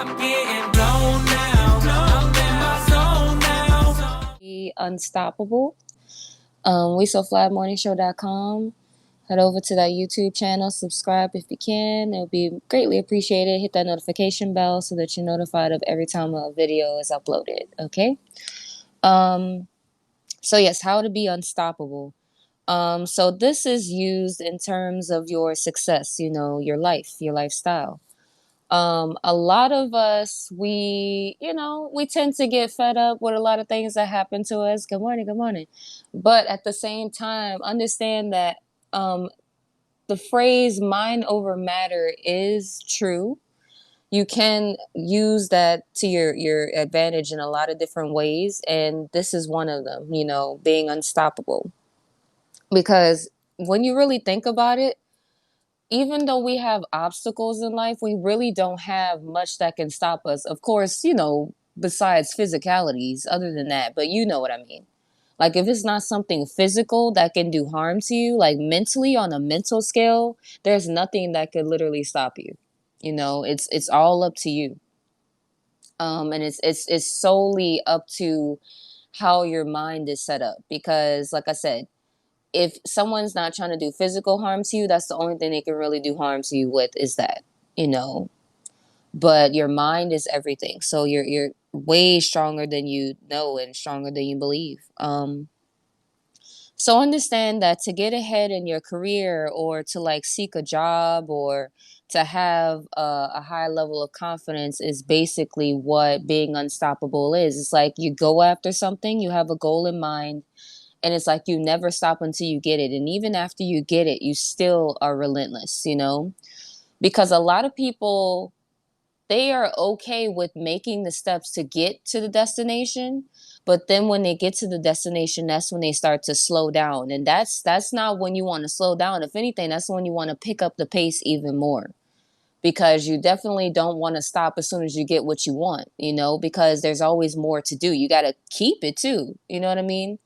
I'm getting blown now. I'm in my zone now. Be unstoppable. Wesofly Head over to that YouTube channel, subscribe if you can. It would be greatly appreciated. Hit that notification bell so that you're notified of every time a video is uploaded. Okay. Um. So yes, how to be unstoppable. So this is used in terms of your success. Your life, your lifestyle. A lot of us, we tend to get fed up with a lot of things that happen to us. Good morning, good morning. But at the same time, understand that um, the phrase mind over matter is true. You can use that to your advantage in a lot of different ways. And this is one of them, being unstoppable. Because when you really think about it, even though we have obstacles in life, we really don't have much that can stop us. Of course, besides physicalities, other than that, but you know what I mean. Like if it's not something physical that can do harm to you, like mentally on a mental scale, there's nothing that could literally stop you. It's all up to you. And it's solely up to how your mind is set up because like I said, if someone's not trying to do physical harm to you, that's the only thing they can really do harm to you with is that, you know. But your mind is everything. So you're way stronger than you know and stronger than you believe. So understand that to get ahead in your career or to like seek a job or to have a high level of confidence is basically what being unstoppable is. It's like you go after something, you have a goal in mind, and it's like you never stop until you get it. And even after you get it, you still are relentless, because a lot of people, they are okay with making the steps to get to the destination, but then when they get to the destination, that's when they start to slow down, and that's not when you want to slow down. If anything, that's when you want to pick up the pace even more, because you definitely don't want to stop as soon as you get what you want, because there's always more to do. You got to keep it too, you know what I mean?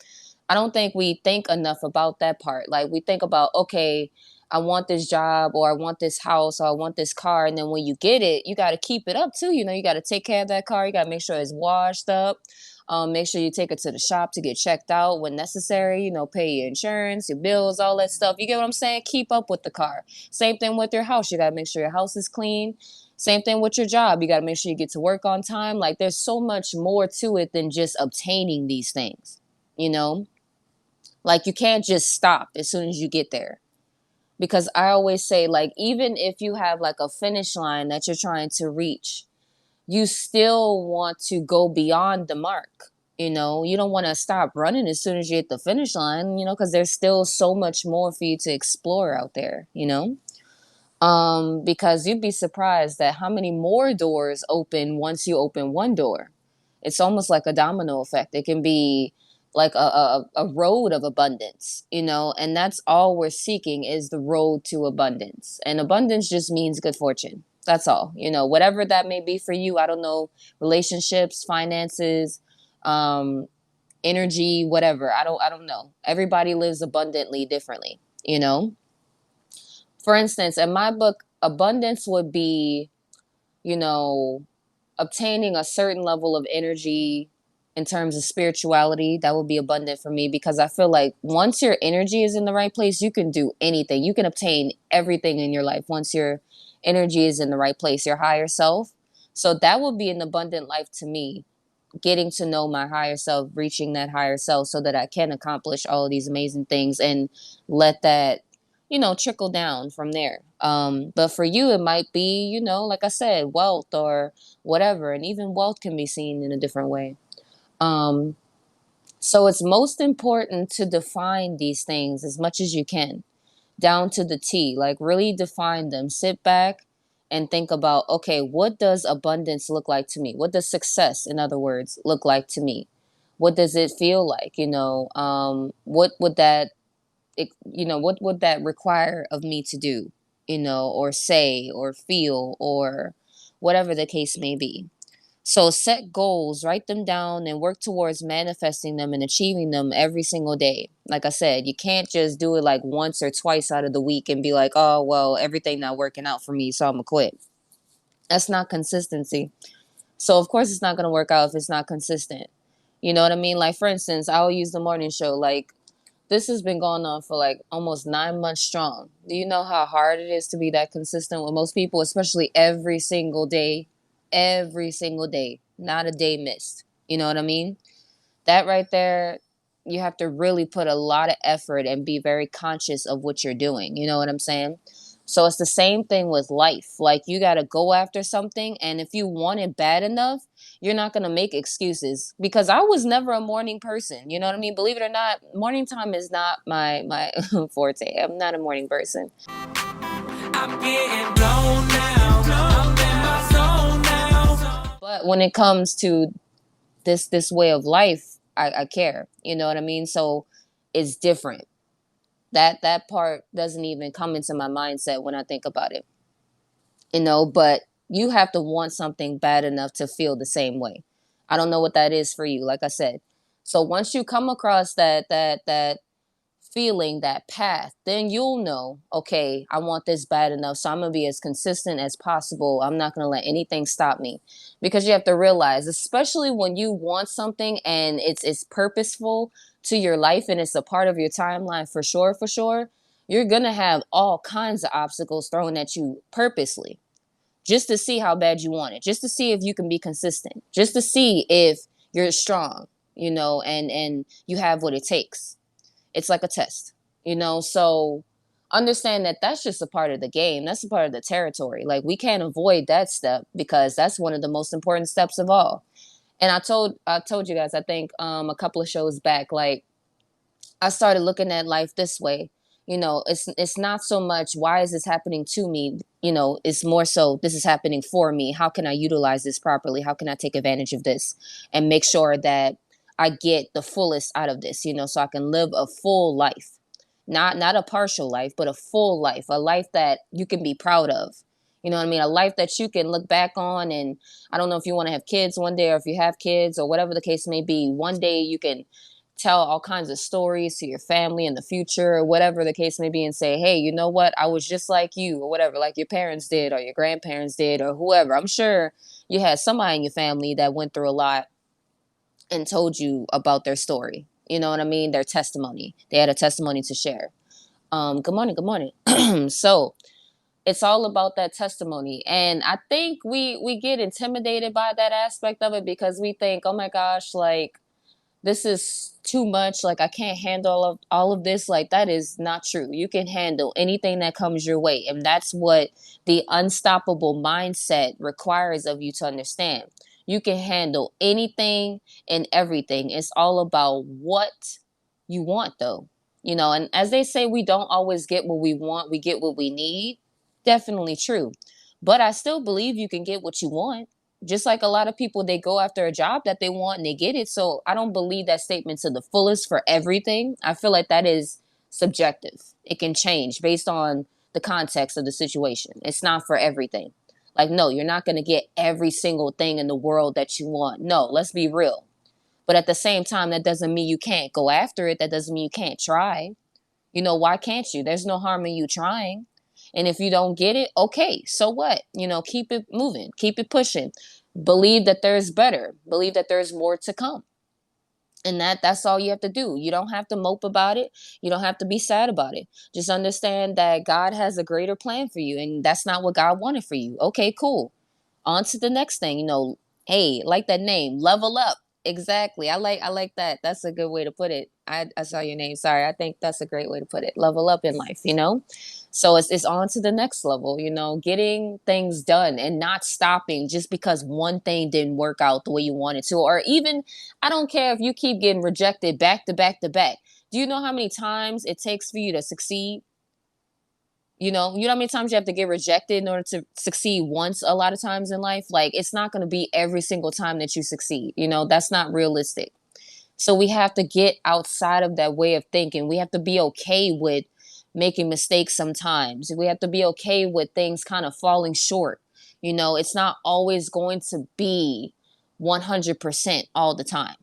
I don't think we think enough about that part. Like we think about, okay, I want this job or I want this house or I want this car. And then when you get it, you got to keep it up too. You got to take care of that car. You got to make sure it's washed up. Make sure you take it to the shop to get checked out when necessary, pay your insurance, your bills, all that stuff. You get what I'm saying? Keep up with the car. Same thing with your house. You got to make sure your house is clean. Same thing with your job. You got to make sure you get to work on time. Like there's so much more to it than just obtaining these things, you know? Like you can't just stop as soon as you get there. Because I always say, like, even if you have like a finish line that you're trying to reach, you still want to go beyond the mark. You don't want to stop running as soon as you hit the finish line, because there's still so much more for you to explore out there, because you'd be surprised at how many more doors open once you open one door. It's almost like a domino effect. It can be like a road of abundance, and that's all we're seeking is the road to abundance. And abundance just means good fortune. That's all, whatever that may be for you. I don't know, relationships, finances, um, energy, whatever. I don't know. Everybody lives abundantly differently, For instance, in my book, abundance would be, you know, obtaining a certain level of energy in terms of spirituality. That would be abundant for me because I feel like once your energy is in the right place, you can do anything. You can obtain everything in your life once your energy is in the right place, your higher self. So that would be an abundant life to me, getting to know my higher self, reaching that higher self so that I can accomplish all of these amazing things and let that, trickle down from there. But for you, it might be, like I said, wealth or whatever. And even wealth can be seen in a different way. Um, so it's most important to define these things as much as you can, down to the T, like really define them. Sit back and think about, okay, what does abundance look like to me? What does success, in other words, look like to me? What does it feel like? What would that, what would that require of me to do, or say, or feel, or whatever the case may be. So set goals, write them down, and work towards manifesting them and achieving them every single day. Like I said, you can't just do it like once or twice out of the week and be like, oh, well, everything not working out for me, so I'm going to quit. That's not consistency. So of course it's not going to work out if it's not consistent. You know what I mean? Like for instance, I'll use the morning show. Like this has been going on for like almost 9 months strong. Do you know how hard it is to be that consistent with most people, especially every single day, not a day missed. You know what I mean? That right there, you have to really put a lot of effort and be very conscious of what you're doing. You know what I'm saying? So it's the same thing with life. Like you got to go after something, and if you want it bad enough, you're not going to make excuses, because I was never a morning person. You know what I mean? Believe it or not, morning time is not my forte. I'm not a morning person. I'm getting blown now. I'm in my zone now. But when it comes to this way of life, I care. You know what I mean? So it's different. That part doesn't even come into my mindset when I think about it. But you have to want something bad enough to feel the same way. I don't know what that is for you, like I said. So once you come across that feeling, that path, then you'll know, okay, I want this bad enough, so I'm going to be as consistent as possible. I'm not going to let anything stop me. Because you have to realize, especially when you want something and it's purposeful to your life and it's a part of your timeline, for sure, you're going to have all kinds of obstacles thrown at you purposely, just to see how bad you want it, just to see if you can be consistent, just to see if you're strong, and you have what it takes. It's like a test, so understand that that's just a part of the game. That's a part of the territory. Like we can't avoid that step, because that's one of the most important steps of all. And I told you guys, I think a couple of shows back, like I started looking at life this way. It's not so much why is this happening to me. It's more so this is happening for me. How can I utilize this properly? How can I take advantage of this and make sure that I get the fullest out of this? So I can live a full life, not a partial life, but a full life, a life that you can be proud of. You know what I mean? A life that you can look back on. And I don't know if you want to have kids one day, or if you have kids, or whatever the case may be. One day you can tell all kinds of stories to your family in the future, or whatever the case may be, and say, hey, you know what, I was just like you, or whatever, like your parents did, or your grandparents did, or whoever. I'm sure you had somebody in your family that went through a lot and told you about their story. You know what I mean? Their testimony. They had a testimony to share. Good morning, good morning. So it's all about that testimony. And I think we get intimidated by that aspect of it, because we think, oh my gosh, like this is too much. Like I can't handle all of this. Like that is not true. You can handle anything that comes your way. And that's what the unstoppable mindset requires of you to understand. You can handle anything and everything. It's all about what you want, though. And as they say, we don't always get what we want, we get what we need. Definitely true. But I still believe you can get what you want. Just like a lot of people, they go after a job that they want and they get it. So I don't believe that statement to the fullest for everything. I feel like that is subjective. It can change based on the context of the situation. It's not for everything. Like, no, you're not going to get every single thing in the world that you want. No, let's be real. But at the same time, that doesn't mean you can't go after it. That doesn't mean you can't try. Why can't you? There's no harm in you trying. And if you don't get it, okay, so what? Keep it moving, keep it pushing. Believe that there's better. Believe that there's more to come. And that's all you have to do. You don't have to mope about it. You don't have to be sad about it. Just understand that God has a greater plan for you, and that's not what God wanted for you. Okay, cool. On to the next thing. Hey, like that name, level up. Exactly. I like that. That's a good way to put it. I saw your name. Sorry. I think that's a great way to put it. Level up in life. So it's on to the next level, getting things done and not stopping just because one thing didn't work out the way you wanted to. Or even, I don't care if you keep getting rejected back to back to back. Do you know how many times it takes for you to succeed? You know how many times you have to get rejected in order to succeed once, a lot of times in life? Like, it's not going to be every single time that you succeed. That's not realistic. So we have to get outside of that way of thinking. We have to be okay with making mistakes sometimes. We have to be okay with things kind of falling short. It's not always going to be 100% all the time.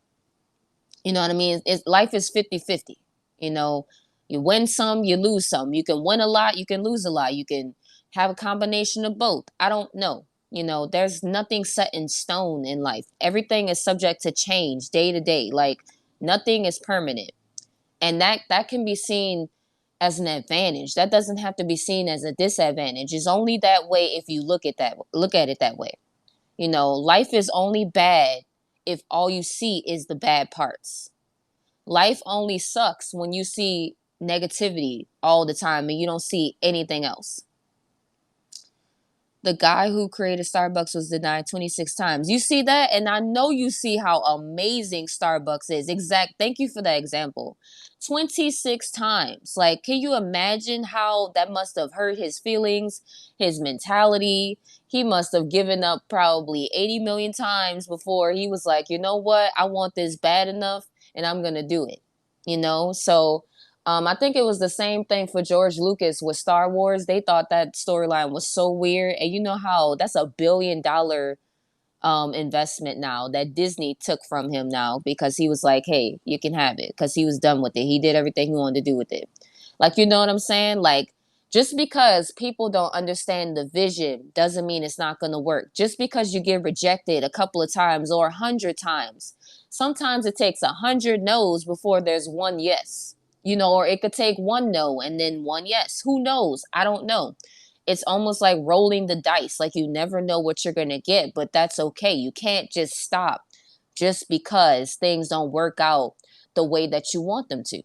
You know what I mean? Life is 50-50. You know, you win some, you lose some. You can win a lot, you can lose a lot. You can have a combination of both. I don't know. There's nothing set in stone in life. Everything is subject to change day to day. Like nothing is permanent. And that can be seen as an advantage. That doesn't have to be seen as a disadvantage. It's only that way if you look at it that way. Life is only bad if all you see is the bad parts. Life only sucks when you see negativity all the time and you don't see anything else. The guy who created Starbucks was denied 26 times. You see that? And I know you see how amazing Starbucks is. Exact. Thank you for that example. 26 times. Like, can you imagine how that must have hurt his feelings, his mentality? He must have given up probably 80 million times before he was like, you know what? I want this bad enough and I'm going to do it. So I think it was the same thing for George Lucas with Star Wars. They thought that storyline was so weird. And you know how that's $1 billion investment now that Disney took from him now because he was like, hey, you can have it because he was done with it. He did everything he wanted to do with it. Like, you know what I'm saying? Like, just because people don't understand the vision doesn't mean it's not going to work. Just because you get rejected a couple of times or 100 times, sometimes it takes 100 no's before there's one yes. Or it could take one no and then one yes. Who knows? I don't know. It's almost like rolling the dice. Like you never know what you're going to get, but that's okay. You can't just stop just because things don't work out the way that you want them to.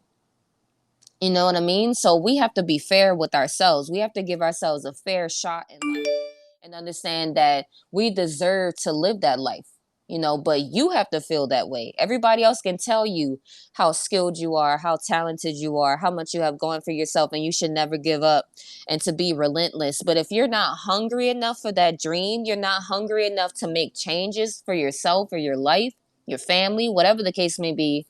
You know what I mean? So we have to be fair with ourselves. We have to give ourselves a fair shot in life and understand that we deserve to live that life. But you have to feel that way. Everybody else can tell you how skilled you are, how talented you are, how much you have going for yourself, and you should never give up and to be relentless. But if you're not hungry enough for that dream, you're not hungry enough to make changes for yourself or your life, your family, whatever the case may be,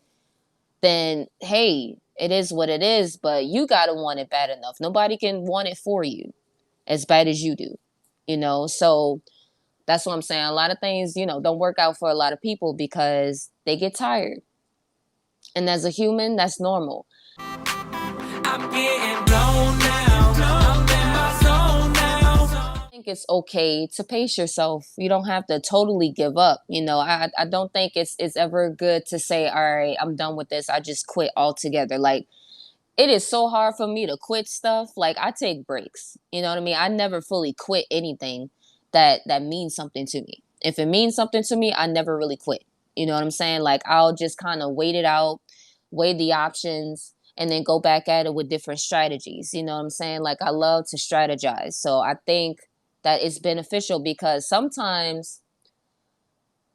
then hey, it is what it is, but you gotta want it bad enough. Nobody can want it for you as bad as you do, So that's what I'm saying. A lot of things, don't work out for a lot of people because they get tired. And as a human, that's normal. I'm getting blown now. I'm in my zone now. I think it's okay to pace yourself. You don't have to totally give up. I don't think it's ever good to say, all right, I'm done with this. I just quit altogether. Like, it is so hard for me to quit stuff. Like, I take breaks. You know what I mean? I never fully quit anything that means something to me. If it means something to me, I never really quit. You know what I'm saying? Like, I'll just kind of wait it out, weigh the options, and then go back at it with different strategies. You know what I'm saying? Like, I love to strategize. So I think that it's beneficial because sometimes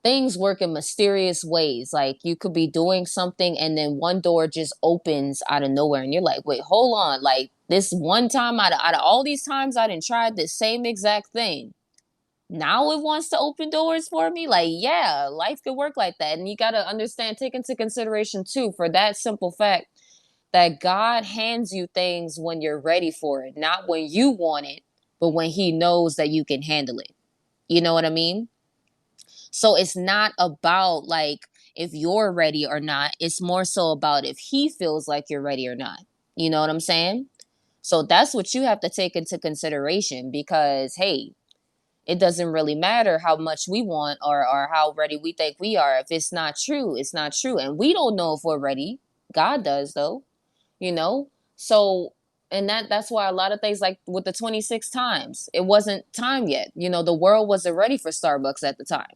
things work in mysterious ways. Like you could be doing something and then one door just opens out of nowhere and you're like, wait, hold on. Like this one time out of all these times I didn't try the same exact thing. Now it wants to open doors for me. Like, yeah, life could work like that. And you got to understand, take into consideration too, for that simple fact that God hands you things when you're ready for it, not when you want it, but when he knows that you can handle it. You know what I mean? So it's not about like if you're ready or not. It's more so about if he feels like you're ready or not. You know what I'm saying? So that's what you have to take into consideration because, hey, it doesn't really matter how much we want or how ready we think we are. If it's not true, it's not true. And we don't know if we're ready. God does, though, you know? So, and that's why a lot of things like with the 26 times, it wasn't time yet. The world wasn't ready for Starbucks at the time.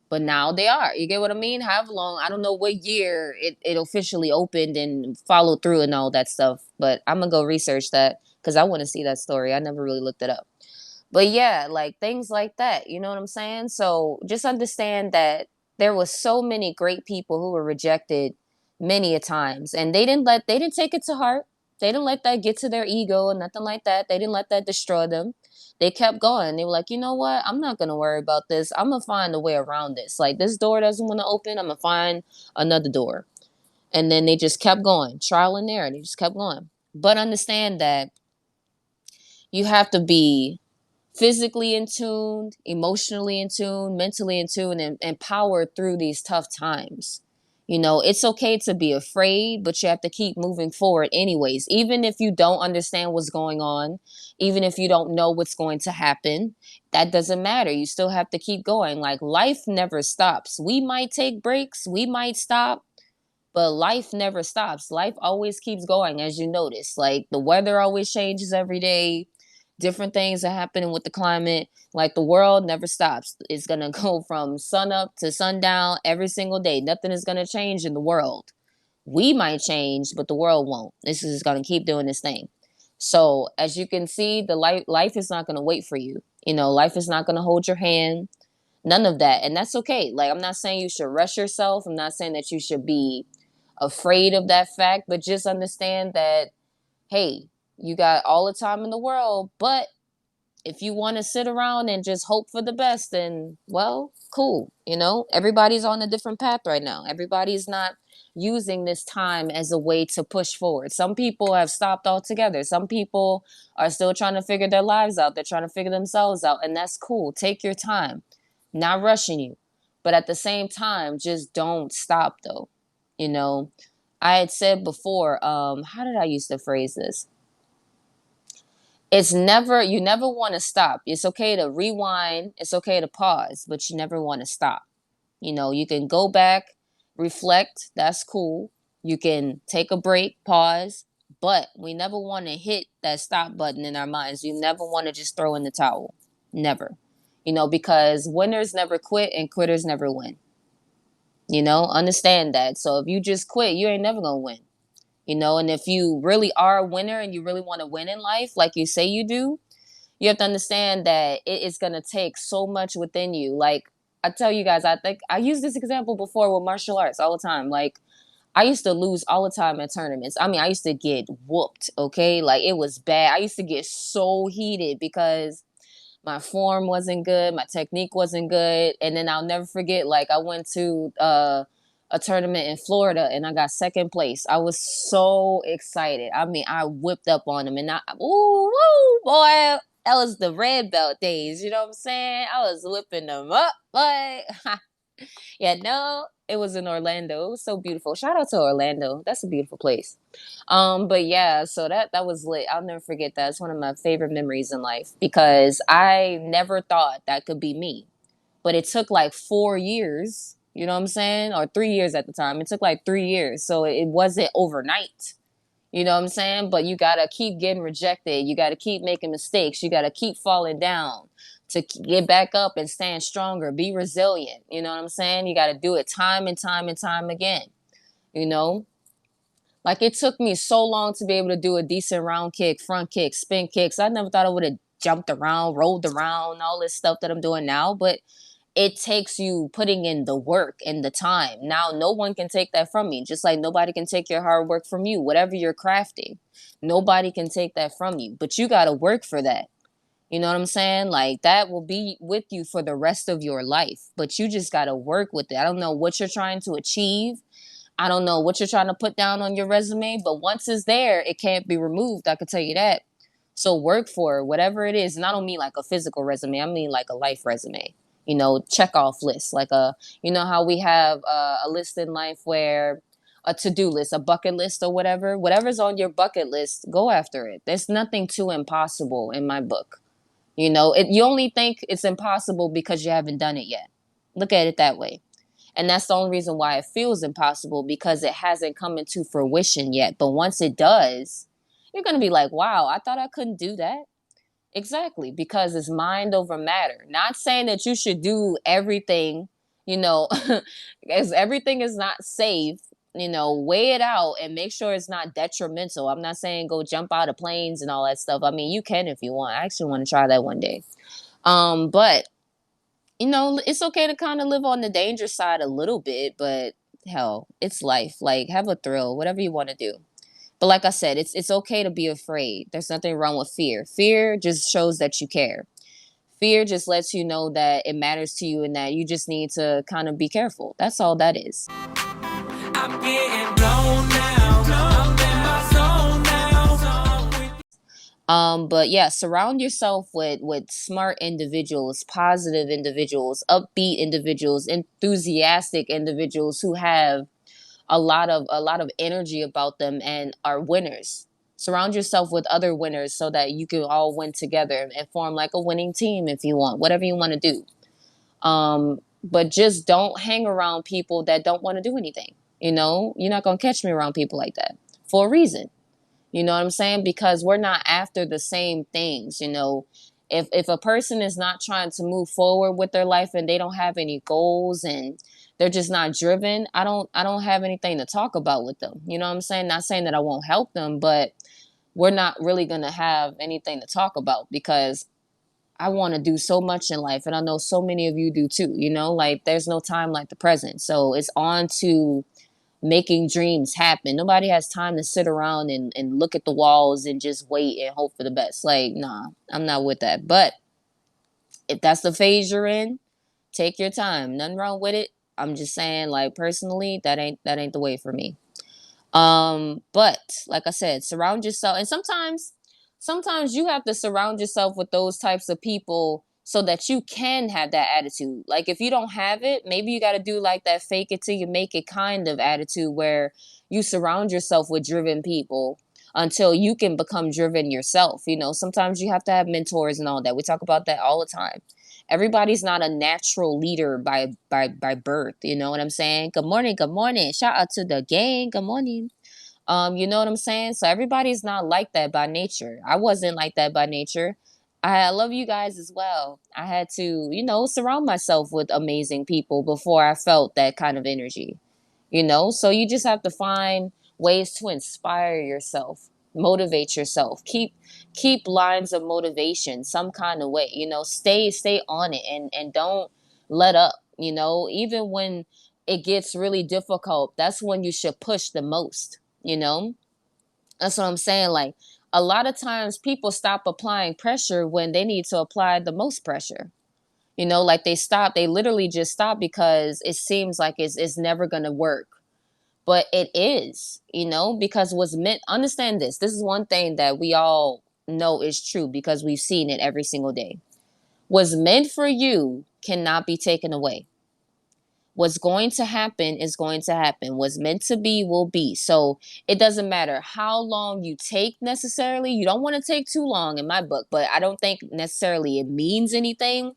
But now they are. You get what I mean? How long? I don't know what year it officially opened and followed through and all that stuff. But I'm going to go research that because I want to see that story. I never really looked it up. But yeah, like things like that. You know what I'm saying? So just understand that there was so many great people who were rejected many a times. And they didn't take it to heart. They didn't let that get to their ego and nothing like that. They didn't let that destroy them. They kept going. They were like, you know what? I'm not going to worry about this. I'm going to find a way around this. Like, this door doesn't want to open. I'm going to find another door. And then they just kept going, trial and error. They just kept going. But understand that you have to be physically in tune, emotionally in tune, mentally in tune, and empowered through these tough times. It's okay to be afraid, but you have to keep moving forward anyways. Even if you don't understand what's going on, even if you don't know what's going to happen, that doesn't matter. You still have to keep going. Like life never stops. We might take breaks, we might stop, but life never stops. Life always keeps going, as you notice. Like the weather always changes every day. Different things are happening with the climate. Like the world never stops. It's gonna go from sun up to sundown every single day. Nothing is gonna change in the world. We might change, but the world won't. This is gonna keep doing this thing. So as you can see, the life is not gonna wait for you. Life is not gonna hold your hand. None of that, and that's okay. Like I'm not saying you should rush yourself. I'm not saying that you should be afraid of that fact, but just understand that, hey, you got all the time in the world, but if you want to sit around and just hope for the best, then, well, cool. Everybody's on a different path right now. Everybody's not using this time as a way to push forward. Some people have stopped altogether. Some people are still trying to figure their lives out. They're trying to figure themselves out, and that's cool. Take your time. Not rushing you. But at the same time, just don't stop though. You know, I had said before, how did I used to phrase this? You never want to stop. It's okay to rewind, it's okay to pause, but you never want to stop. You can go back, reflect, that's cool. You can take a break, pause, but we never want to hit that stop button in our minds. You never want to just throw in the towel. Never. Because winners never quit and quitters never win. Understand that. So if you just quit, you ain't never gonna win. And if you really are a winner and you really want to win in life, like you say you do, you have to understand that it is gonna take so much within you. Like I tell you guys, I think I use this example before with martial arts all the time. Like I used to lose all the time at tournaments. I mean, I used to get whooped, okay? Like it was bad. I used to get so heated because my form wasn't good, my technique wasn't good, and then I'll never forget. Like I went to a tournament in Florida and I got second place. I was so excited. I mean, I whipped up on them and boy, that was the red belt days. You know what I'm saying? I was whipping them up, boy. Yeah, no, it was in Orlando. It was so beautiful. Shout out to Orlando. That's a beautiful place. But yeah, so that was lit. I'll never forget that. It's one of my favorite memories in life because I never thought that could be me. But it took like 4 years, you know what I'm saying? Or 3 years at the time. It took like 3 years. So it wasn't overnight. You know what I'm saying? But you got to keep getting rejected. You got to keep making mistakes. You got to keep falling down to get back up and stand stronger. Be resilient. You know what I'm saying? You got to do it time and time and time again. You know? Like it took me so long to be able to do a decent round kick, front kick, spin kicks. I never thought I would have jumped around, rolled around, all this stuff that I'm doing now. But it takes you putting in the work and the time. Now, no one can take that from me, just like nobody can take your hard work from you, whatever you're crafting. Nobody can take that from you, but you got to work for that. You know what I'm saying? Like that will be with you for the rest of your life, but you just got to work with it. I don't know what you're trying to achieve. I don't know what you're trying to put down on your resume, but once it's there, it can't be removed. I can tell you that. So work for it, whatever it is. And I don't mean like a physical resume. I mean like a life resume. Check off list. Like how we have a list in life where a to-do list, a bucket list or whatever. Whatever's on your bucket list, go after it. There's nothing too impossible in my book. You only think it's impossible because you haven't done it yet. Look at it that way. And that's the only reason why it feels impossible because it hasn't come into fruition yet. But once it does, you're going to be like, wow, I thought I couldn't do that. Exactly, because it's mind over matter. Not saying that you should do everything, as everything is not safe. Weigh it out and make sure it's not detrimental. I'm not saying go jump out of planes and all that stuff. I mean, you can if you want. I actually want to try that one day. But it's okay to kind of live on the danger side a little bit, but hell, it's life. Like, have a thrill, whatever you want to do. But like I said, it's okay to be afraid. There's nothing wrong with fear. Fear just shows that you care. Fear just lets you know that it matters to you and that you just need to kind of be careful. That's all that is. I'm getting blown now. I'm in my zone now. But yeah, surround yourself with smart individuals, positive individuals, upbeat individuals, enthusiastic individuals who have a lot of energy about them and are winners. Surround yourself with other winners so that you can all win together and form like a winning team if you want, whatever you want to do. But just don't hang around people that don't want to do anything. You're not gonna catch me around people like that for a reason. You know what I'm saying? Because we're not after the same things. If a person is not trying to move forward with their life and they don't have any goals and they're just not driven, I don't have anything to talk about with them. You know what I'm saying? Not saying that I won't help them, but we're not really gonna have anything to talk about because I want to do so much in life, and I know so many of you do too. Like there's no time like the present, so it's on to making dreams happen. Nobody has time to sit around and look at the walls and just wait and hope for the best. Like, nah, I'm not with that. But if that's the phase you're in, take your time. Nothing wrong with it. I'm just saying, like, personally, that ain't the way for me. But like I said, surround yourself, and sometimes you have to surround yourself with those types of people so that you can have that attitude. Like if you don't have it, maybe you got to do like that fake it till you make it kind of attitude where you surround yourself with driven people until you can become driven yourself. Sometimes you have to have mentors and all that. We talk about that all the time. Everybody's not a natural leader by birth. You know what I'm saying? Good morning, good morning. Shout out to the gang. Good morning. You know what I'm saying? So everybody's not like that by nature. I wasn't like that by nature. I love you guys as well. I had to, surround myself with amazing people before I felt that kind of energy. So you just have to find ways to inspire yourself, motivate yourself, keep lines of motivation some kind of way. Stay on it and don't let up. Even when it gets really difficult, that's when you should push the most. That's what I'm saying. Like a lot of times people stop applying pressure when they need to apply the most pressure. Like they literally just stop because it seems like it's never going to work. But it is, because what's meant, understand this. This is one thing that we all know is true because we've seen it every single day. What's meant for you cannot be taken away. What's going to happen is going to happen. What's meant to be will be. So it doesn't matter how long you take necessarily. You don't want to take too long in my book, but I don't think necessarily it means anything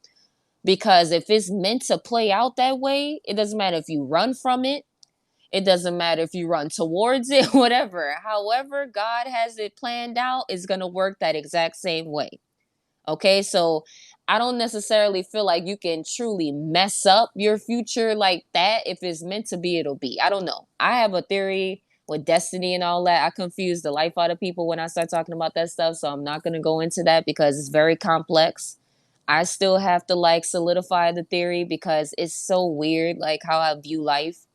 because if it's meant to play out that way, it doesn't matter if you run from it. It doesn't matter if you run towards it, whatever. However, God has it planned out, it's going to work that exact same way. Okay, so I don't necessarily feel like you can truly mess up your future like that. If it's meant to be, it'll be. I don't know. I have a theory with destiny and all that. I confuse the life out of people when I start talking about that stuff. So I'm not going to go into that because it's very complex. I still have to like solidify the theory because it's so weird, like how I view life.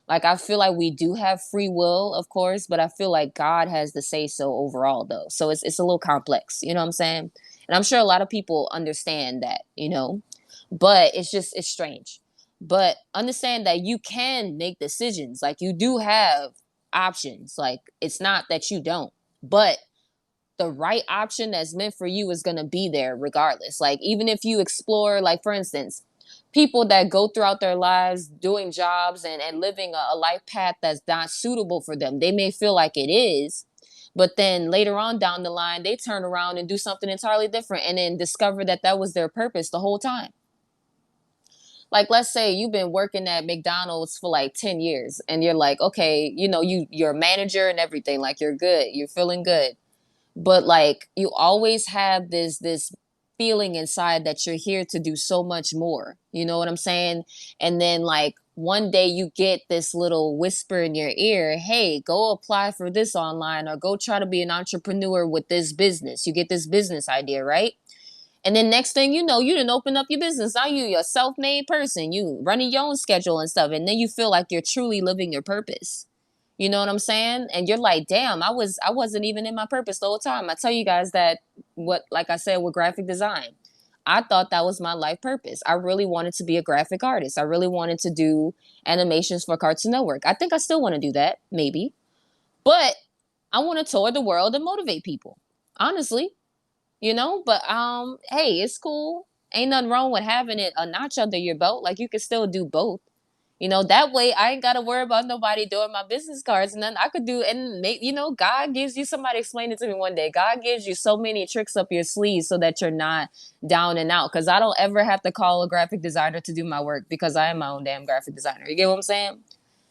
Like I feel like we do have free will, of course, but I feel like God has the say so overall though. So it's a little complex, you know what I'm saying? And I'm sure a lot of people understand that. But it's strange. But understand that you can make decisions. Like you do have options. Like it's not that you don't. But the right option that's meant for you is going to be there regardless. Like even if you explore, like for instance, people that go throughout their lives doing jobs and living a life path that's not suitable for them, they may feel like it is, but then later on down the line they turn around and do something entirely different and then discover that that was their purpose the whole time. Like let's say you've been working at McDonald's for like 10 years and you're like, okay, you're a manager and everything, like you're good, you're feeling good, but like you always have this feeling inside that you're here to do so much more. You know what I'm saying? And then like one day you get this little whisper in your ear, hey, go apply for this online or go try to be an entrepreneur with this business. You get this business idea, right? And then next thing you know, you didn't open up your business. Now you're a self-made person. You running your own schedule and stuff. And then you feel like you're truly living your purpose. You know what I'm saying? And you're like, damn, I wasn't even in my purpose the whole time. I tell you guys that like I said, with graphic design, I thought that was my life purpose. I really wanted to be a graphic artist. I really wanted to do animations for Cartoon Network. I think I still want to do that, maybe. But I want to tour the world and motivate people. Honestly. But hey, it's cool. Ain't nothing wrong with having it a notch under your belt. Like you can still do both. That way I ain't gotta worry about nobody doing my business cards, and then I could do and make, God gives you somebody explain it to me one day. God gives you so many tricks up your sleeve so that you're not down and out. Cause I don't ever have to call a graphic designer to do my work because I am my own damn graphic designer. You get what I'm saying?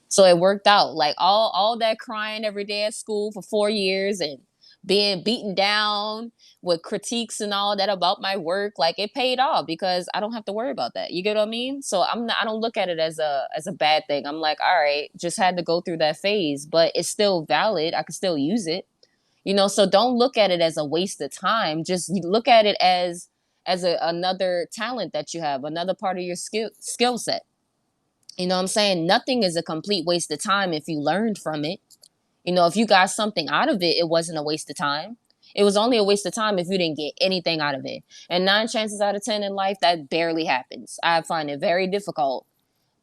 So it worked out. Like all that crying every day at school for 4 years and being beaten down with critiques and all that about my work, like it paid off because I don't have to worry about that. You get what I mean? So I don't look at it as a bad thing. I'm like, all right, just had to go through that phase, but it's still valid. I can still use it. So don't look at it as a waste of time. Just look at it as another talent that you have, another part of your skill set. You know what I'm saying? Nothing is a complete waste of time if you learned from it. If you got something out of it, it wasn't a waste of time. It was only a waste of time if you didn't get anything out of it. And 9 chances out of 10 in life, that barely happens. I find it very difficult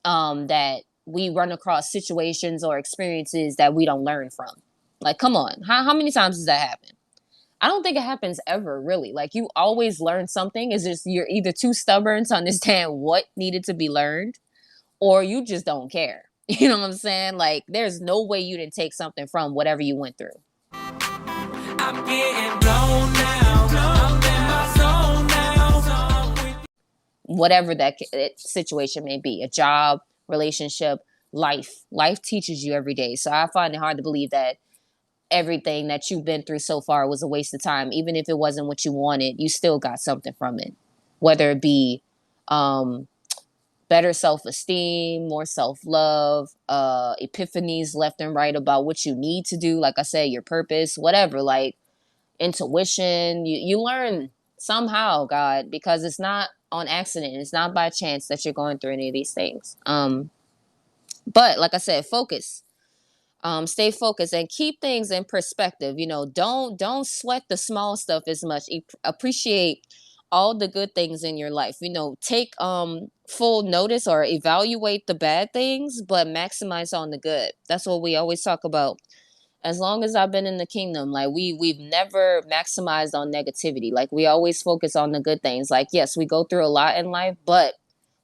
that we run across situations or experiences that we don't learn from. Like, come on. How many times does that happen? I don't think it happens ever, really. Like, you always learn something. It's just you're either too stubborn to understand what needed to be learned, or you just don't care. You know what I'm saying? Like, there's no way you didn't take something from whatever you went through. I'm getting blown now. I'm in my zone now. Whatever that situation may be, a job, relationship, life. Life teaches you every day. So I find it hard to believe that everything that you've been through so far was a waste of time. Even if it wasn't what you wanted, you still got something from it. Whether it be um, better self-esteem, more self-love, epiphanies left and right about what you need to do, like I said, your purpose, whatever, like intuition. You learn somehow, God, because it's not on accident. It's not by chance that you're going through any of these things. But like I said, focus. Stay focused and keep things in perspective. Don't sweat the small stuff as much. Appreciate all the good things in your life. Take full notice or evaluate the bad things, but maximize on the good. That's what we always talk about. As long as I've been in the kingdom, like we've never maximized on negativity. Like, we always focus on the good things. Like, yes, we go through a lot in life, but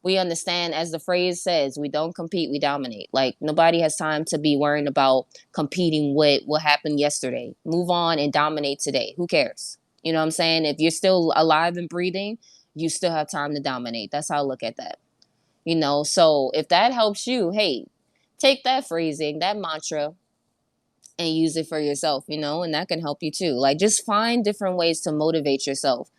we understand, as the phrase says, we don't compete, we dominate. Like, nobody has time to be worrying about competing with what happened yesterday. Move on and dominate today. Who cares? You know what I'm saying? If you're still alive and breathing, you still have time to dominate. That's how I look at that. So if that helps you, hey, take that phrasing, that mantra, and use it for yourself, and that can help you too. Like, just find different ways to motivate yourself.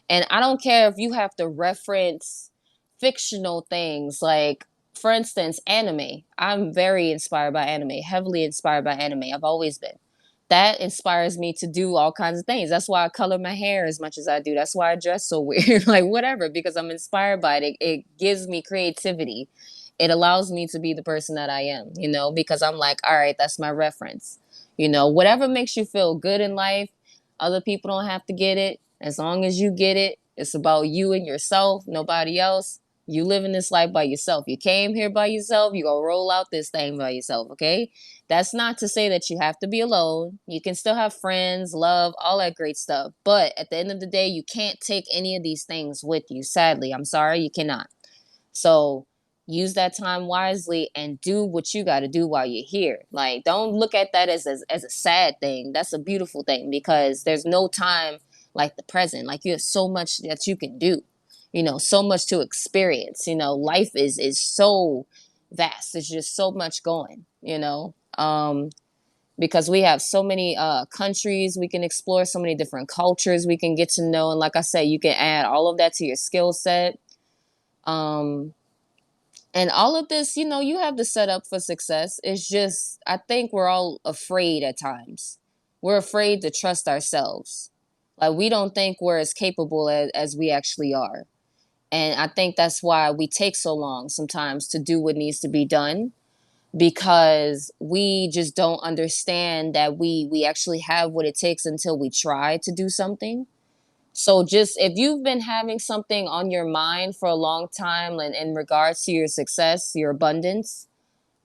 And I don't care if you have to reference fictional things, like, for instance, anime. I'm very inspired by anime, heavily inspired by anime. I've always been. That inspires me to do all kinds of things. That's why I color my hair as much as I do. That's why I dress so weird, like whatever, because I'm inspired by it. It gives me creativity. It allows me to be the person that I am, because I'm like, all right, that's my reference. Whatever makes you feel good in life, other people don't have to get it. As long as you get it, it's about you and yourself, nobody else. You living this life by yourself. You came here by yourself. You gonna roll out this thing by yourself, okay? That's not to say that you have to be alone. You can still have friends, love, all that great stuff. But at the end of the day, you can't take any of these things with you. Sadly, I'm sorry, you cannot. So use that time wisely and do what you got to do while you're here. Like, don't look at that as a sad thing. That's a beautiful thing, because there's no time like the present. Like, you have so much that you can do, so much to experience. Life is so vast. There's just so much going, because we have so many countries we can explore, so many different cultures we can get to know. And like I said, you can add all of that to your skill set. Um, and all of this, you have the setup for success. It's just, I think we're all afraid at times. We're afraid to trust ourselves. Like, we don't think we're as capable as we actually are. And I think that's why we take so long sometimes to do what needs to be done, because we just don't understand that we actually have what it takes until we try to do something. So just, if you've been having something on your mind for a long time in regards to your success, your abundance,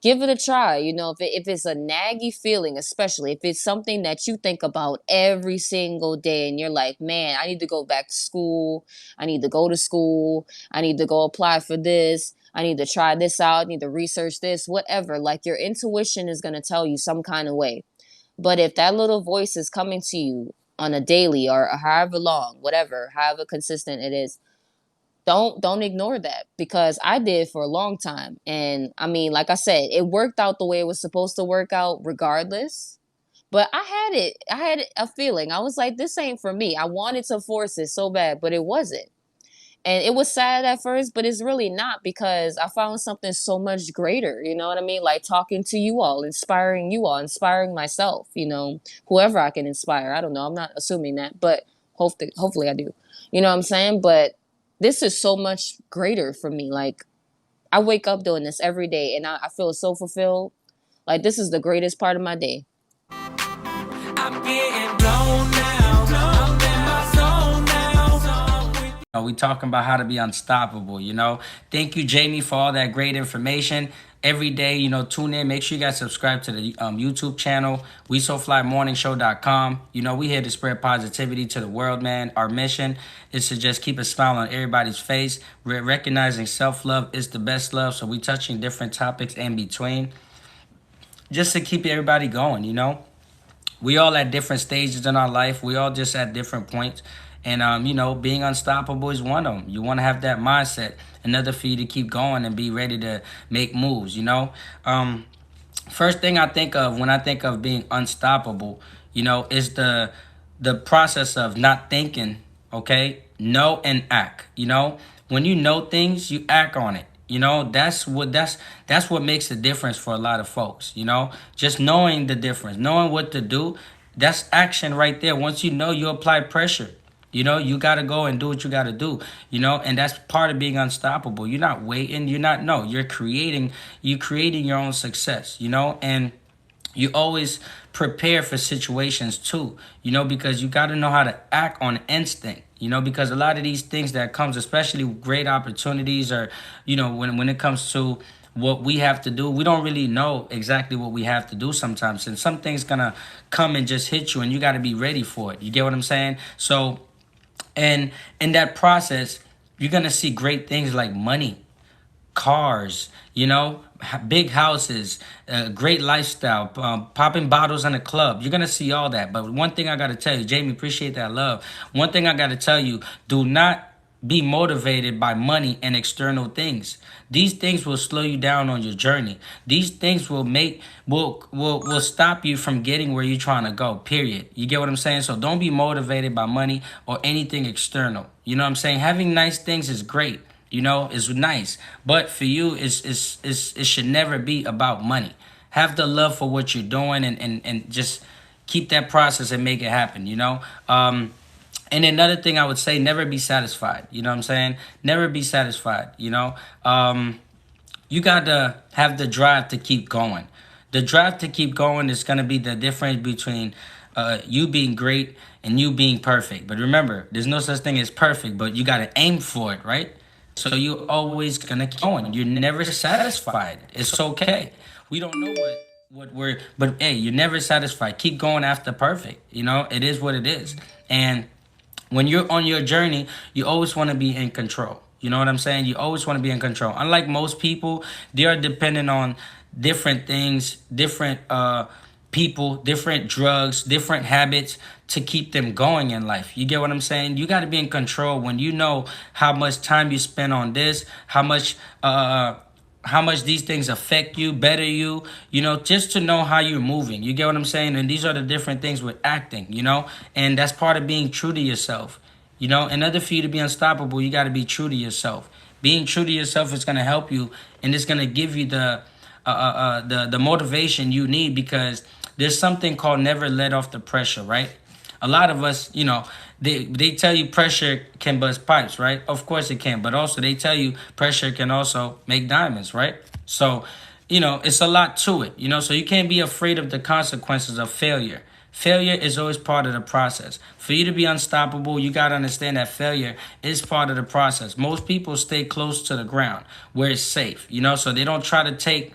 give it a try. If it's a naggy feeling, especially if it's something that you think about every single day and you're like, man, I need to go back to school. I need to go to school. I need to go apply for this. I need to try this out, I need to research this, whatever. Like your intuition is going to tell you some kind of way. But if that little voice is coming to you on a daily or however long, whatever, however consistent it is, don't ignore that, because I did for a long time. And I mean, like I said, it worked out the way it was supposed to work out regardless. But I had a feeling. I was like, this ain't for me. I wanted to force it so bad, but it wasn't. And it was sad at first, but it's really not, because I found something so much greater. You know what I mean? Like talking to you all, inspiring myself, whoever I can inspire. I don't know. I'm not assuming that, but hopefully I do. You know what I'm saying? But this is so much greater for me. Like I wake up doing this every day and I feel so fulfilled. Like this is the greatest part of my day. I'm getting blown now. I'm in my zone now. We talking about how to be unstoppable, Thank you, Jamie, for all that great information. Every day, tune in. Make sure you guys subscribe to the YouTube channel, Wesofly we here to spread positivity to the world, man. Our mission is to just keep a smile on everybody's face. Recognizing self-love is the best love. So we touching different topics in between just to keep everybody going. We all at different stages in our life. We all just at different points. And, being unstoppable is one of them. You want to have that mindset. Another for you to keep going and be ready to make moves. First thing I think of when I think of being unstoppable, is the process of not thinking, okay? Know and act, When you know things, you act on it. That's what makes a difference for a lot of folks, Just knowing the difference, knowing what to do, that's action right there. Once you know, you apply pressure. You got to go and do what you got to do, and that's part of being unstoppable. You're not waiting. No, you're creating your own success, and you always prepare for situations too, because you got to know how to act on instinct, because a lot of these things that comes, especially great opportunities or, when it comes to what we have to do, we don't really know exactly what we have to do sometimes. And some things gonna come and just hit you and you got to be ready for it. You get what I'm saying? So, and in that process, you're going to see great things like money, cars, big houses, great lifestyle, popping bottles in a club. You're going to see all that. But one thing I got to tell you, Jamie, appreciate that love. One thing I got to tell you, do not be motivated by money and external things. These things will slow you down on your journey. These things will stop you from getting where you're trying to go, period. You get what I'm saying? So don't be motivated by money or anything external. You know what I'm saying? Having nice things is great. It's nice. But for you, it should never be about money. Have the love for what you're doing and just keep that process and make it happen, And another thing I would say, never be satisfied. You know what I'm saying? Never be satisfied, You got to have the drive to keep going. The drive to keep going is going to be the difference between you being great and you being perfect. But remember, there's no such thing as perfect, but you got to aim for it, right? So you're always going to keep going. You're never satisfied. It's okay. We don't know but hey, you're never satisfied. Keep going after perfect. It is what it is. And when you're on your journey, you always want to be in control. You know what I'm saying? You always want to be in control. Unlike most people, they are dependent on different things, different people, different drugs, different habits to keep them going in life. You get what I'm saying? You got to be in control when you know how much time you spend on this, how much these things affect you, better you, just to know how you're moving. You get what I'm saying? And these are the different things with acting, and that's part of being true to yourself. In order for you to be unstoppable, you got to be true to yourself. Being true to yourself is going to help you, and it's going to give you the motivation you need, because there's something called never let off the pressure, right? A lot of us, they tell you pressure can bust pipes, right? Of course it can, but also they tell you pressure can also make diamonds, right? So, it's a lot to it, so you can't be afraid of the consequences of failure. Failure is always part of the process. For you to be unstoppable, you got to understand that failure is part of the process. Most people stay close to the ground where it's safe, so they don't try to take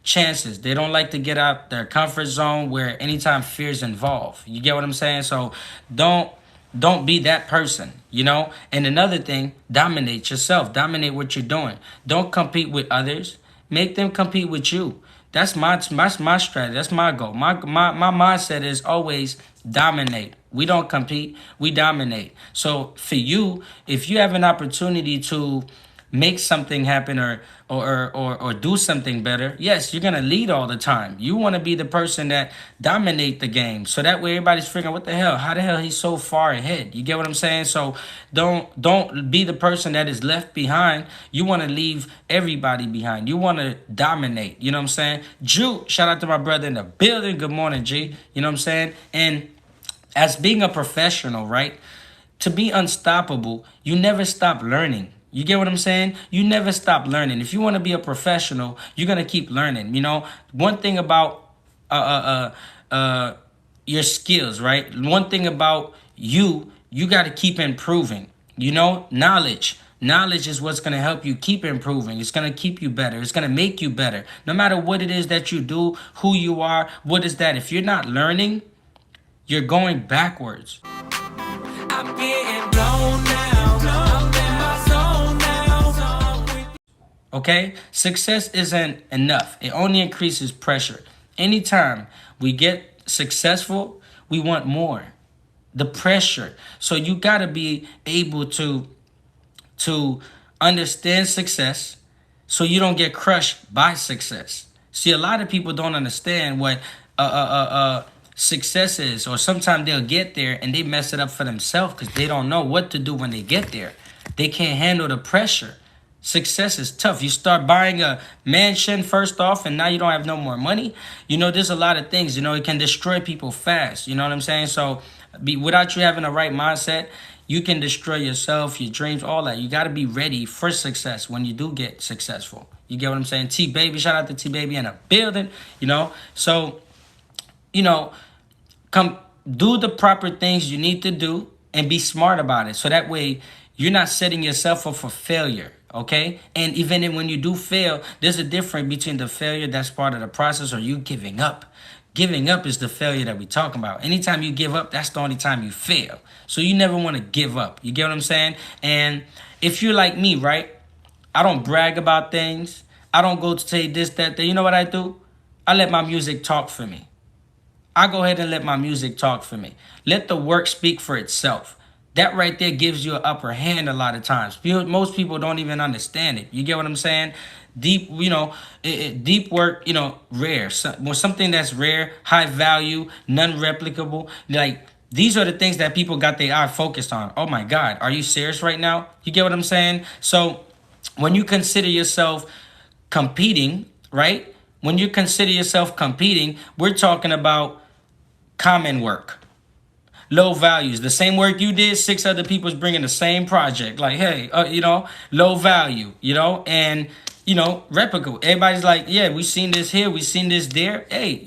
chances. They don't like to get out their comfort zone where anytime fear is involved. You get what I'm saying? So don't Don't be that person, you know? And another thing, dominate yourself. Dominate what you're doing. Don't compete with others. Make them compete with you. That's my strategy. That's my goal. My mindset is always dominate. We don't compete, we dominate. So for you, if you have an opportunity to make something happen or do something better, yes, you're gonna lead all the time. You want to be the person that dominate the game, so that way everybody's figuring, what the hell, how the hell he's so far ahead. You get what I'm saying? So don't be the person that is left behind. You want to leave everybody behind. You want to dominate. You know what I'm saying? Jew, shout out to my brother in the building. Good morning, G. You know what I'm saying? And as being a professional, right? To be unstoppable, you never stop learning. You get what I'm saying? You never stop learning. If you want to be a professional, you're gonna keep learning. You know, one thing about your skills, right? One thing about you got to keep improving. You know, knowledge. Knowledge is what's going to help you keep improving. It's going to keep you better. It's going to make you better. No matter what it is that you do, who you are, what is that? If you're not learning, you're going backwards. I'm getting blown now. I'm in my zone now. Okay? Success isn't enough. It only increases pressure. Anytime we get successful, we want more. The pressure. So you got to be able to understand success so you don't get crushed by success. See, a lot of people don't understand what success is, or sometimes they'll get there and they mess it up for themselves because they don't know what to do when they get there. They can't handle the pressure. Success is tough. You start buying a mansion first off, and now you don't have no more money. You know, there's a lot of things. You know, it can destroy people fast. You know what I'm saying? So, without you having the right mindset, you can destroy yourself, your dreams, all that. You got to be ready for success when you do get successful. You get what I'm saying? T Baby, shout out to T Baby in a building. You know, so come do the proper things you need to do and be smart about it. So that way you're not setting yourself up for failure. Okay. And even when you do fail, there's a difference between the failure that's part of the process or you giving up. Giving up is the failure that we're talking about. Anytime you give up, that's the only time you fail. So you never want to give up. You get what I'm saying? And if you're like me, right? I don't brag about things. I don't go to say this, that. You know what I do? I let my music talk for me. I go ahead and let my music talk for me. Let the work speak for itself. That right there gives you an upper hand a lot of times. Most people don't even understand it. You get what I'm saying? Deep, deep work, rare. Something that's rare, high value, non-replicable. Like, these are the things that people got their eye focused on. Oh my God, are you serious right now? You get what I'm saying? So when you consider yourself competing, right? When you consider yourself competing, we're talking about common work. Low values. The same work you did, 6 other people's bringing the same project. Like, hey, low value, and, replicable. Everybody's like, yeah, we seen this here, we seen this there. Hey,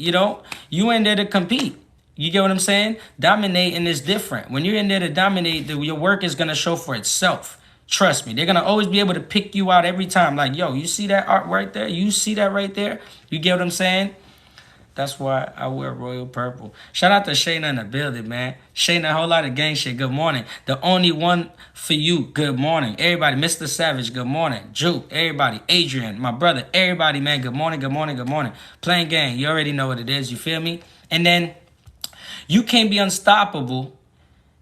you in there to compete. You get what I'm saying? Dominating is different. When you're in there to dominate, your work is going to show for itself. Trust me. They're going to always be able to pick you out every time. Like, yo, you see that art right there? You see that right there? You get what I'm saying? That's why I wear royal purple. Shout out to Shayna in the building, man. Shayna, a whole lot of gang shit. Good morning. The only one for you. Good morning. Everybody, Mr. Savage, good morning. Juke, everybody. Adrian, my brother, everybody, man. Good morning, good morning, good morning. Playing gang. You already know what it is. You feel me? And then you can't be unstoppable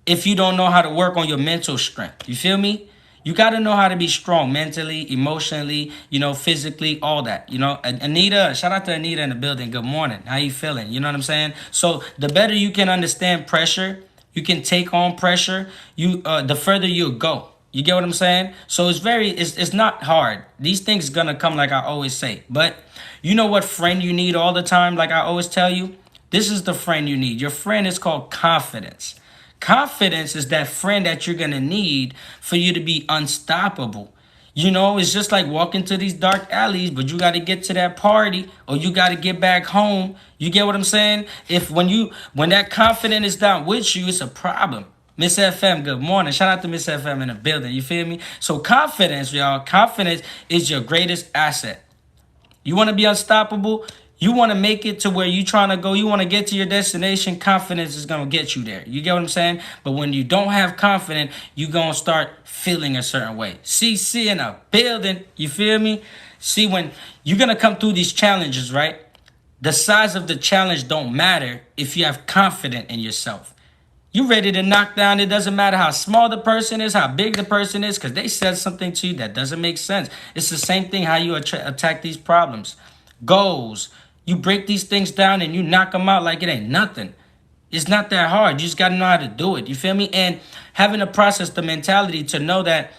if you don't know how to work on your mental strength. You feel me? You got to know how to be strong mentally, emotionally, physically, all that. Anita, shout out to Anita in the building. Good morning. How you feeling? You know what I'm saying? So the better you can understand pressure, you can take on pressure, the further you'll go. You get what I'm saying? So it's not hard. These things going to come, like I always say. But you know what friend you need all the time? Like I always tell you, this is the friend you need. Your friend is called confidence. Confidence is that friend that you're going to need for you to be unstoppable. It's just like walking to these dark alleys, but you got to get to that party or you got to get back home. You get what I'm saying? When that confidence is down with you, it's a problem. Miss FM, good morning. Shout out to Miss FM in the building. You feel me? So confidence, y'all. Confidence is your greatest asset. You want to be unstoppable? You want to make it to where you trying to go. You want to get to your destination. Confidence is going to get you there. You get what I'm saying? But when you don't have confidence, you going to start feeling a certain way. See in a building. You feel me? See, when you're going to come through these challenges, right? The size of the challenge don't matter if you have confidence in yourself. You ready to knock down. It doesn't matter how small the person is, how big the person is, because they said something to you that doesn't make sense. It's the same thing how you attack these problems. Goals. You break these things down and you knock them out like it ain't nothing. It's not that hard. You just got to know how to do it. You feel me? And having to process the mentality to know that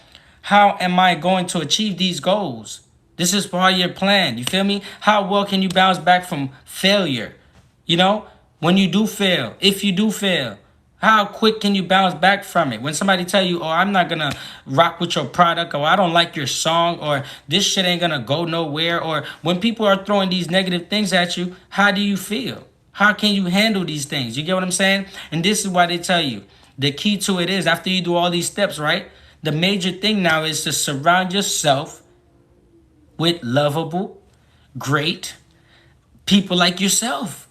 how am I going to achieve these goals? This is part of your plan. You feel me? How well can you bounce back from failure? You know, when you do fail, if you do fail, how quick can you bounce back from it? When somebody tell you, oh, I'm not going to rock with your product, or I don't like your song, or this shit ain't going to go nowhere, or when people are throwing these negative things at you, how do you feel? How can you handle these things? You get what I'm saying? And this is why they tell you, the key to it is after you do all these steps, right? The major thing now is to surround yourself with lovable, great people like yourself.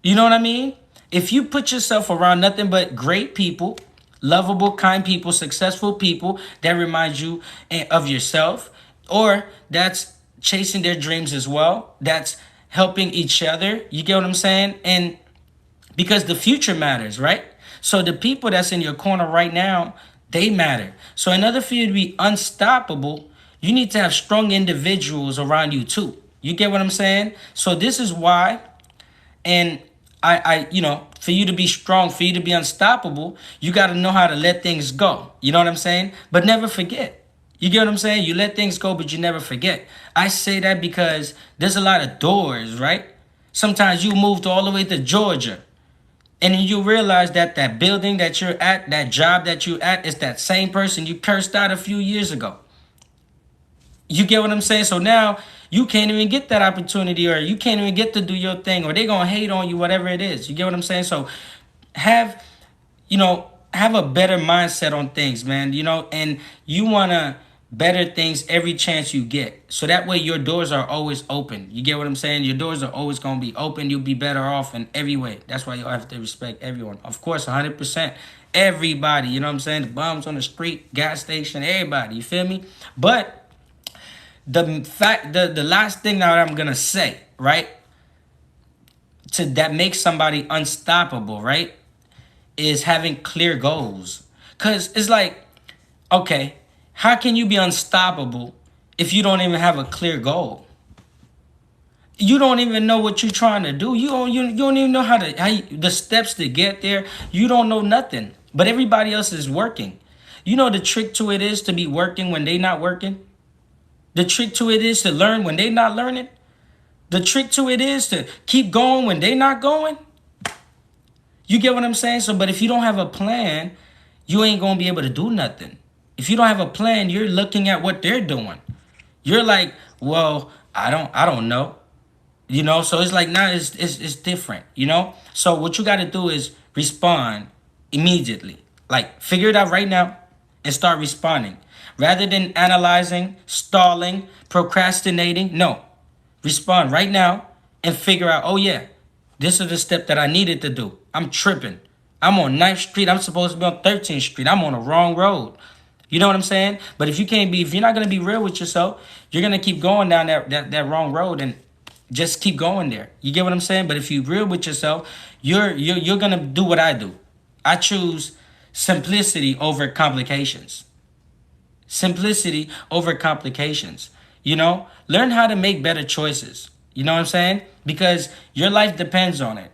You know what I mean? If you put yourself around nothing but great people, lovable, kind people, successful people that remind you of yourself, or that's chasing their dreams as well, that's helping each other, you get what I'm saying? And because the future matters, right? So the people that's in your corner right now, they matter. So in order for you to be unstoppable, you need to have strong individuals around you too. You get what I'm saying? So this is why, and for you to be strong, for you to be unstoppable, you got to know how to let things go. You know what I'm saying? But never forget. You get what I'm saying? You let things go, but you never forget. I say that because there's a lot of doors, right? Sometimes you moved all the way to Georgia, and then you realize that that building that you're at, that job that you're at, is that same person you cursed out a few years ago. You get what I'm saying? So now you can't even get that opportunity, or you can't even get to do your thing, or they're going to hate on you, whatever it is. You get what I'm saying? So have a better mindset on things, man, and you want to better things every chance you get. So that way your doors are always open. You get what I'm saying? Your doors are always going to be open. You'll be better off in every way. That's why you have to respect everyone. Of course, 100%. Everybody, you know what I'm saying? The bums on the street, gas station, everybody. You feel me? But the last thing that I'm gonna say, right, that makes somebody unstoppable, right, is having clear goals. Cause it's like, okay, how can you be unstoppable if you don't even have a clear goal? You don't even know what you're trying to do. You don't even know the steps to get there. You don't know nothing. But everybody else is working. You know the trick to it is to be working when they not working. The trick to it is to learn when they not learning. The trick to it is to keep going when they not going. You get what I'm saying? So, but if you don't have a plan, you ain't going to be able to do nothing. If you don't have a plan, you're looking at what they're doing. You're like, well, I don't know. So it's like, nah, it's different, So what you got to do is respond immediately. Like, figure it out right now and start responding. Rather than analyzing, stalling, procrastinating, no. Respond right now and figure out, oh yeah, this is the step that I needed to do. I'm tripping. I'm on 9th Street. I'm supposed to be on 13th Street. I'm on the wrong road. You know what I'm saying? But if you're not going to be real with yourself, you're going to keep going down that wrong road and just keep going there. You get what I'm saying? But if you're real with yourself, you're going to do what I do. I choose simplicity over complications. Simplicity over complications. Learn how to make better choices. You know what I'm saying? Because your life depends on it.